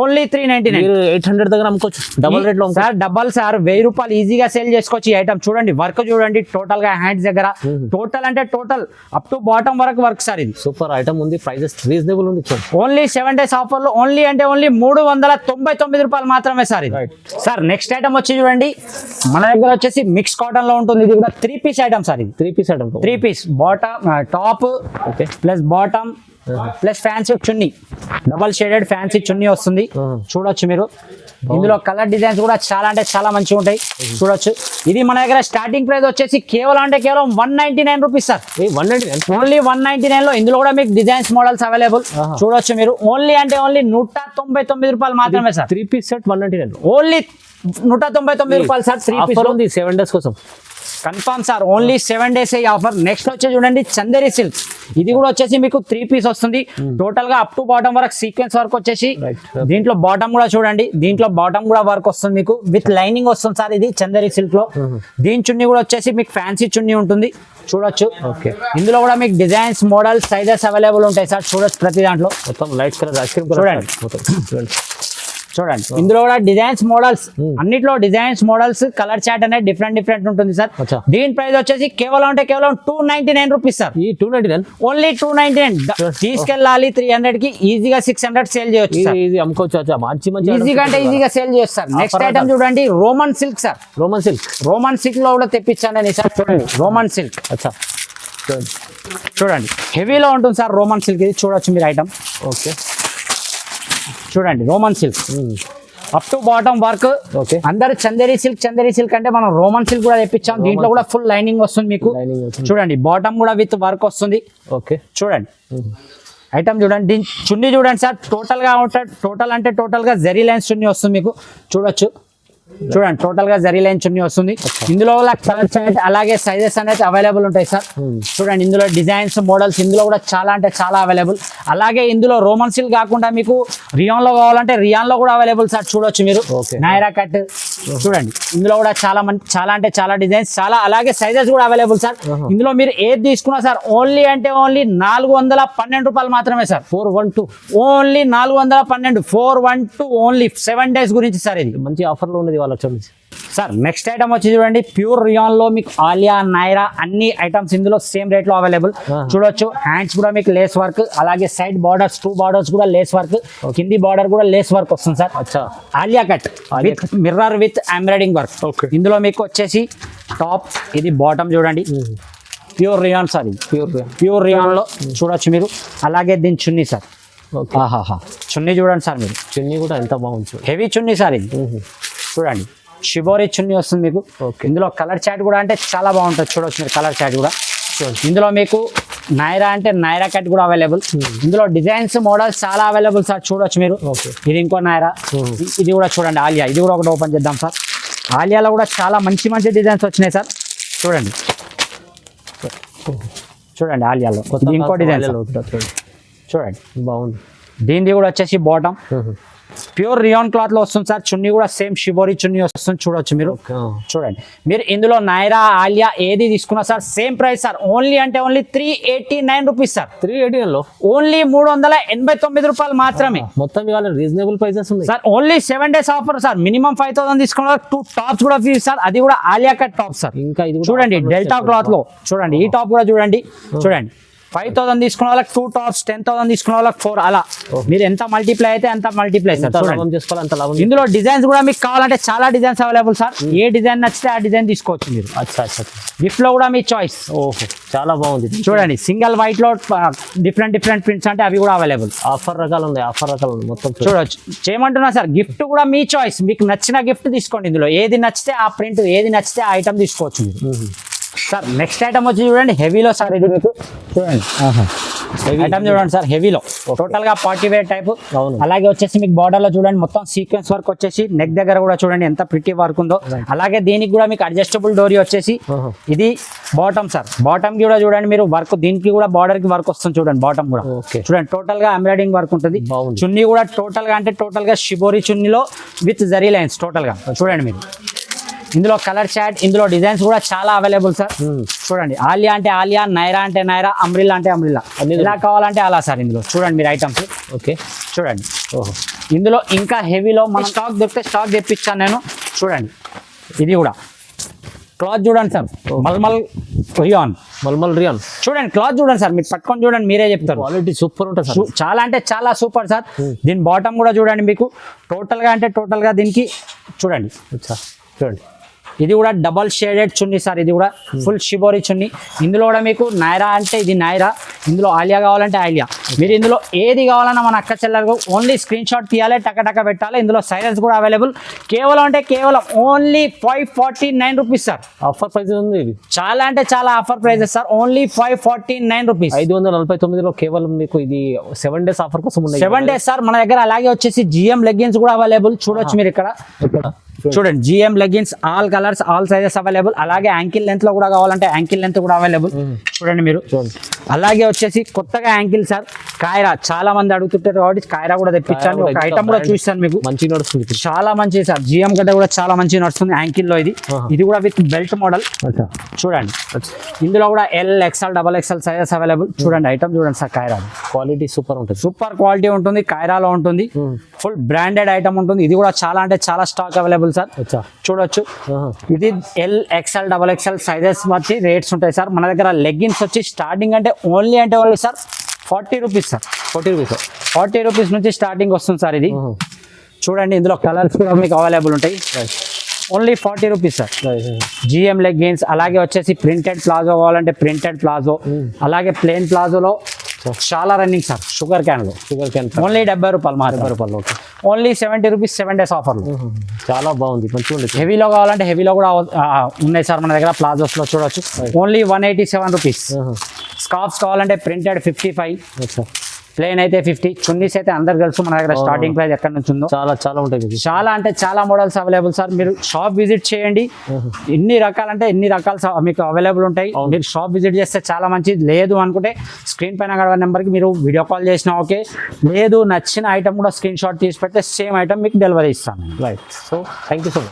ఓన్లీ 399 మీరు 800 దగ్గర అమ్ముకోవచ్చు డబుల్ రేట్ లో సార్ డబల్ సార్ 1000 రూపాయలు ఈజీగా సేల్ చేసుకోవచ్చు ఈ ఐటమ్ చూడండి వర్క్ చూడండి టోటల్ గా హ్యాండ్స్ దగ్గర టోటల్ అంటే టోటల్ అప్ టు బాటమ్ వరకు వర్క్ సార్ ఇది సూపర్ ఐటమ్ ఉంది ప్రైజెస్ రీజనబుల్ ఉంది ఓన్లీ 7 డేస్ ఆఫర్ లో ఓన్లీ అంటే ఓన్లీ 399 రూపాయలు మాత్రమే సార్ ఇది సార్ నెక్స్ట్ ఐటమ్ వచ్చి చూడండి మన దగ్గర వచ్చేసి మిక్స్ కాటన్ లో ఉంటుంది ఇది కూడా 3 పీస్ ఐటమ్ సార్ ఇది 3 piece item 3 piece bottom top okay plus bottom plus fancy చున్నీ డబల్ షేడెడ్ ఫ్యాన్సీ చున్నీ వస్తుంది చూడొచ్చు మీరు ఇందులో కలర్ డిజైన్స్ కూడా చాలా అంటే చాలా మంచిగా ఉంటాయి చూడొచ్చు ఇది మన దగ్గర స్టార్టింగ్ ప్రైస్ వచ్చేసి కేవలం అంటే కేవలం 199 రూపీస్ సార్ 199 ఓన్లీ 199 లో ఇందులో కూడా మీకు డిజైన్స్ మోడల్స్ అవైలబుల్ చూడొచ్చు మీరు ఓన్లీ అంటే ఓన్లీ 199 రూపాయలు మాత్రమే సార్ 3 పీస్ సెట్ 199 ఓన్లీ 199 రూపాయలు సార్ 3 పీస్ ఉంది 7 డేస్ కోసం కన్ఫర్మ్ సార్ ఓన్లీ 7 డేస్ ఈ ఆఫర్ నెక్స్ట్ వచ్చి చూడండి చందేరి సిల్క్ ఇది కూడా వచ్చేసి మీకు 3 పీస్ వస్తుంది టోటల్ గా అప్ టు బాటమ్ వరకు సీక్వెన్స్ వర్క్ వచ్చేసి దీంట్లో బాటమ్ కూడా చూడండి దీంట్లో బాటమ్ కూడా వర్క్ వస్తుంది మీకు విత్ లైనింగ్ వస్తుంది సార్ ఇది చందేరి సిల్క్ లో దీని చున్నీ కూడా వచ్చేసి మీకు ఫ్యాన్సీ చున్నీ ఉంటుంది చూడొచ్చు ఓకే ఇందులో కూడా మీకు డిజైన్స్ మోడల్స్ సైజెస్ అవైలబుల్ ఉంటాయి సార్ చూడొచ్చు ప్రతి దాంట్లో మొత్తం లైట్ కలర్ ఐస్ క్రీమ్ చూడండి చూడండి ఇందులో కూడా డిజైన్స్ మోడల్స్ అన్నిట్లో డిజైన్స్ మోడల్స్ కలర్ చార్ట్ అనేది డిఫరెంట్ ఉంటుంది సార్ దీని ప్రైస్ వచ్చేసి కేవలం అంటే కేవలం 299 రూపీస్ సార్ ఈ 299 ఓన్లీ 299 తీసుకెళ్ళాలి 300 కి ఈజీగా 600 సేల్ చేయొచ్చు ఈజీ అమ్ముకోవచ్చు మంచి మంచి ఈజీగా అంటే ఈజీగా సేల్ చేయొచ్చు సార్ నెక్స్ట్ ఐటమ్ చూడండి Roman silk sir Roman silk లో కూడా తెప్పించాను సార్ చూడండి రోమన్ సిల్క్ అచ్చా చూడండి హెవీలో ఉంటుంది సార్ రోమన్ సిల్క్ ఇది చూడొచ్చు మీరు ఐటమ్ ఓకే చూడండి Roman silk up to bottom work okay అందరు చందేరి సిల్క్ అంటే మనం రోమన్ సిల్క్ కూడా తెప్పించాం దీంట్లో కూడా ఫుల్ లైనింగ్ వస్తుంది మీకు చూడండి బాటమ్ కూడా విత్ వర్క్ వస్తుంది ఓకే చూడండి ఐటమ్ చూడండి దీని చున్నీ చూడండి సార్ టోటల్ గా ఉంటుంది టోటల్ గా జరీ లైన్స్ చున్నీ వస్తుంది మీకు చూడొచ్చు చూడండి టోటల్ గా జరీ లైన్ చున్నీ వస్తుంది ఇందులో కలర్స్ అనేది అలాగే సైజెస్ అనేది అవైలబుల్ ఉంటాయి సార్ చూడండి ఇందులో డిజైన్స్ మోడల్స్ ఇందులో కూడా చాలా అంటే చాలా అవైలబుల్ అలాగే ఇందులో రోమన్ సిల్క్ కాకుండా మీకు రియాన్ లో కావాలంటే రియాన్ లో కూడా అవైలబుల్ సార్ చూడొచ్చు మీరు నైరా కట్ చూడండి ఇందులో కూడా చాలా అంటే చాలా డిజైన్స్ చాలా అలాగే సైజెస్ కూడా అవైలబుల్ సార్ ఇందులో మీరు ఏది తీసుకున్నా సార్ ఓన్లీ అంటే ఓన్లీ 412 రూపాయలు మాత్రమే సార్ 412 ఓన్లీ 412 412 ఓన్లీ 7 డేస్ గురించి సార్ ఇది మంచి ఆఫర్ లో ఉన్నది వాళ్ళ సార్ నెక్స్ట్ ఐటమ్ వచ్చి చూడండి ప్యూర్ రియాన్ లో మీకు ఆలియా నైరా అన్ని ఐటమ్స్ ఇందులో సేమ్ రేట్ లో అవైలబుల్ చూడొచ్చు హ్యాండ్స్ కూడా మీకు లేస్ వర్క్ అలాగే సైడ్ బార్డర్స్ 2 బార్డర్స్ కూడా లేస్ వర్క్ కింది బార్డర్ కూడా లేస్ వర్క్ వస్తుంది సార్ అచ్చా Alia cut with mirror with embroidering work ఇందులో మీకు వచ్చేసి టాప్ ఇది బాటమ్ చూడండి ప్యూర్ రియాన్ సార్ ఇది ప్యూర్ రియాన్ లో చూడొచ్చు మీరు అలాగే దీని చున్నీ సార్ చున్నీ చూడండి సార్ మీరు చున్నీ కూడా ఎంత బాగుంది హెవీ చున్నీ సార్ ఇది చూడండి షిబోరి చున్నీ వస్తుంది మీకు ఇందులో కలర్ చాట్ కూడా అంటే చాలా బాగుంటుంది చూడొచ్చు మీరు కలర్ చాట్ కూడా ఇందులో మీకు నైరా అంటే నైరా కట్ కూడా అవైలబుల్ ఇందులో డిజైన్స్ మోడల్స్ చాలా అవైలబుల్ సార్ చూడొచ్చు మీరు ఇది ఇంకో నైరా ఇది కూడా చూడండి ఆలియా ఇది కూడా ఒకటి ఓపెన్ చేద్దాం సార్ ఆలియాలో కూడా చాలా మంచి డిజైన్స్ వచ్చినాయి సార్ చూడండి ఆలియాలో ఇంకో డిజైన్ చూడండి బాగుంది దీనిది కూడా వచ్చేసి బాటమ్ ప్యూర్ రియాన్ క్లాత్ లో వస్తుంది సార్ చున్నీ కూడా సేమ్ షిబోరి చున్నీ వస్తుంది చూడొచ్చు మీరు చూడండి మీరు ఇందులో నైరా ఆలియా ఏది తీసుకున్నా sir same price sir only అంటే ఓన్లీ 389 రూపీస్ సార్ 389 లో ఓన్లీ 389 రూపాయలు మాత్రమే మొత్తం ఇవాళ రీజనబుల్ ప్రైసెస్ ఉన్నాయి sir only 7 days offer sir minimum 5000 తీసుకున్నా 2 టాప్స్ కూడా ఫ్రీ సార్ అది కూడా ఆలియా కట్ టాప్ సార్ ఇంకా ఇది చూడండి డెల్టా క్లాత్ లో చూడండి ఈ టాప్ కూడా చూడండి 5000 తీసుకున్న వాళ్ళకి 2 టాప్స్ 10,000 తీసుకున్న వాళ్ళకి 4 అలా మీరు ఎంత మల్టిప్లై అయితే అంత మల్టిప్లై సార్ ఇందులో డిజైన్స్ కూడా మీకు కావాలంటే చాలా డిజైన్స్ అవైలబుల్ సార్ ఏ డిజైన్ నచ్చితే ఆ డిజైన్ తీసుకోవచ్చు మీరు గిఫ్ట్ లో కూడా మీ చాయిస్ చాలా బాగుంది చూడండి సింగిల్ వైట్ లో డిఫరెంట్ ప్రింట్స్ అంటే అవి కూడా అవైలబుల్ ఆఫర్ రకాలు ఉన్నాయి మొత్తం చూడొచ్చు చేయమంటున్నా సార్ గిఫ్ట్ కూడా మీ చాయిస్ మీకు నచ్చిన గిఫ్ట్ తీసుకోండి ఇందులో ఏది నచ్చితే ఆ ప్రింట్ ఏది నచ్చితే ఆ ఐటమ్ తీసుకోవచ్చు మీరు సార్ నెక్స్ట్ ఐటమ్ వచ్చి చూడండి హెవీలో సార్ ఇది మీకు చూడండి ఐటమ్ చూడండి సార్ హెవీలో టోటల్ గా పార్టీ వేర్ టైప్. అవును. అలాగే వచ్చేసి మీకు బార్డర్ లో చూడండి మొత్తం సీక్వెన్స్ వర్క్ వచ్చేసి నెక్ దగ్గర కూడా చూడండి ఎంత ప్రిటీ వర్క్ ఉందో. అలాగే దీనికి కూడా మీకు అడ్జస్టబుల్ డోరీ వచ్చేసి ఇది బాటమ్ సార్. బాటమ్ కి కూడా చూడండి మీరు వర్క్, దీనికి కూడా బార్డర్ కి వర్క్ వస్తుంది చూడండి. బాటమ్ కూడా ఓకే చూడండి టోటల్ గా ఎంబ్రాయిడింగ్ వర్క్ ఉంటుంది. బాగుంది. చున్నీ కూడా టోటల్ గా అంటే టోటల్ గా షిబోరి చున్నీలో విత్ జరీ లైన్స్ టోటల్ గా చూడండి మీరు. ఇందులో కలర్ చాట్, ఇందులో డిజైన్స్ కూడా చాలా అవైలబుల్ సార్. చూడండి ఆలియా అంటే ఆలియా, నైరా అంటే నైరా, అమ్రిల్లా అంటే అమ్రిల్లా, ఇలా కావాలంటే అలా సార్. ఇందులో చూడండి మీరు ఐటమ్స్ ఓకే చూడండి. ఓహో ఇందులో ఇంకా హెవీలో మన స్టాక్ దొరికితే స్టాక్ తెప్పించాను నేను. చూడండి ఇది కూడా క్లాత్ చూడండి sir, malmal rayon. Malmal rayon చూడండి క్లాత్ చూడండి సార్, మీరు పట్టుకొని చూడండి మీరే చెప్తారు. క్వాలిటీ సూపర్ ఉంటుంది సార్. చాలా అంటే చాలా సూపర్ సార్. దీని బాటమ్ కూడా చూడండి మీకు టోటల్ గా అంటే టోటల్ గా దీనికి చూడండి. చూడండి ఇది కూడా డబల్ షేడెడ్ చున్నీ సార్. ఇది కూడా ఫుల్ షిబోరి చున్నీ. ఇందులో కూడా మీకు నైరా అంటే ఇది నైరా, ఇందులో ఆలియా కావాలంటే ఆలియా. మీరు ఇందులో ఏది కావాలన్నా మన అక్క చెల్లెలకు ఓన్లీ స్క్రీన్ షాట్ తీయాలి, టక పెట్టాలి. ఇందులో సైజెస్ కూడా అవైలబుల్. కేవలం అంటే కేవలం only 549 rupees sir. Offer price ఉంది ఇది. చాలా అంటే చాలా offer prices sir. Only 549 rupees. 549లో కేవలం మీకు ఇది 7 days ఆఫర్ కోసం ఉన్నాయి. 7 days సార్ మన దగ్గర. అలాగే వచ్చేసి జిఎం లెగ్గిన్స్ కూడా అవైలబుల్. చూడొచ్చు మీరు ఇక్కడ చూడండి GM leggings all colours all sizes available. అలాగే యాంకిల్ లెంత్ లో కూడా కావాలంటే యాంకిల్ లెంత్ కూడా అవైలబుల్. చూడండి మీరు. అలాగే వచ్చేసి కొత్తగా యాంకిల్ సార్ కాయరా చాలా మంది అడుగుతుంటారు కాబట్టి కాయరా కూడా తెప్పించాను. ఒక ఐటమ్ కూడా చూస్తాను మీకు, మంచి నడుస్తుంది, చాలా మంచి సార్. జిఎం గడ్డ కూడా చాలా మంచి నడుస్తుంది యాంకిల్ లో. ఇది కూడా విత్ బెల్ట్ మోడల్ చూడండి. ఇందులో కూడా L XL double XL sizes available. చూడండి ఐటమ్ చూడండి సార్. కాయరా క్వాలిటీ సూపర్ ఉంటుంది, సూపర్ క్వాలిటీ ఉంటుంది. కాయరాలో ఉంటుంది, ఫుల్ బ్రాండెడ్ ఐటమ్ ఉంటుంది. ఇది కూడా చాలా అంటే చాలా స్టాక్ అవైలబుల్ సార్. చూడొచ్చు ఇది L XL double XL sizes బట్టి రేట్స్ ఉంటాయి సార్. మన దగ్గర లెగ్గిన్స్ వచ్చి స్టార్టింగ్ అంటే only sir 40 rupees sir. 40 rupees నుంచి స్టార్టింగ్ వస్తుంది సార్. ఇది చూడండి ఇందులో కలర్స్ కూడా మీకు అవైలబుల్ ఉంటాయి. Only 40 rupees sir. GM leggings. అలాగే వచ్చేసి ప్రింటెడ్ ప్లాజో కావాలంటే ప్రింటెడ్ ప్లాజో, అలాగే ప్లేన్ ప్లాజోలో చాలా running sir. Sugar cane only 70 రూపాయలు. 70 రూపాయలు. ఓన్లీ 70 రూపీస్ 7 days ఆఫర్లు. చాలా బాగుంది, మంచిగా ఉంది. హెవీలో కావాలంటే హెవీలో కూడా ఉన్నాయి సార్ మన దగ్గర. ప్లాజోస్ లో చూడొచ్చు ఓన్లీ 187 రూపీస్. స్కార్ఫ్స్ కావాలంటే ప్రింటెడ్ 55, ప్లేన్ అయితే 50. చున్నీస్ అయితే అందరు తెలుసు మన దగ్గర స్టార్టింగ్ ప్రైస్ ఎక్కడ నుంచి ఉందో. చాలా ఉంటాయి, చాలా అంటే చాలా మోడల్స్ అవైలబుల్ సార్. మీరు షాప్ విజిట్ చేయండి, ఎన్ని రకాలంటే ఎన్ని రకాలు మీకు అవైలబుల్ ఉంటాయి. మీరు షాప్ విజిట్ చేస్తే చాలా మంచిది. లేదు అనుకుంటే స్క్రీన్ పైన కనబడే నెంబర్కి మీరు వీడియో కాల్ చేసినా ఓకే. లేదు నచ్చిన ఐటమ్ కూడా స్క్రీన్ షాట్ తీసి పెడితే సేమ్ ఐటమ్ మీకు డెలివరీ ఇస్తాను. Right. So thank you so much.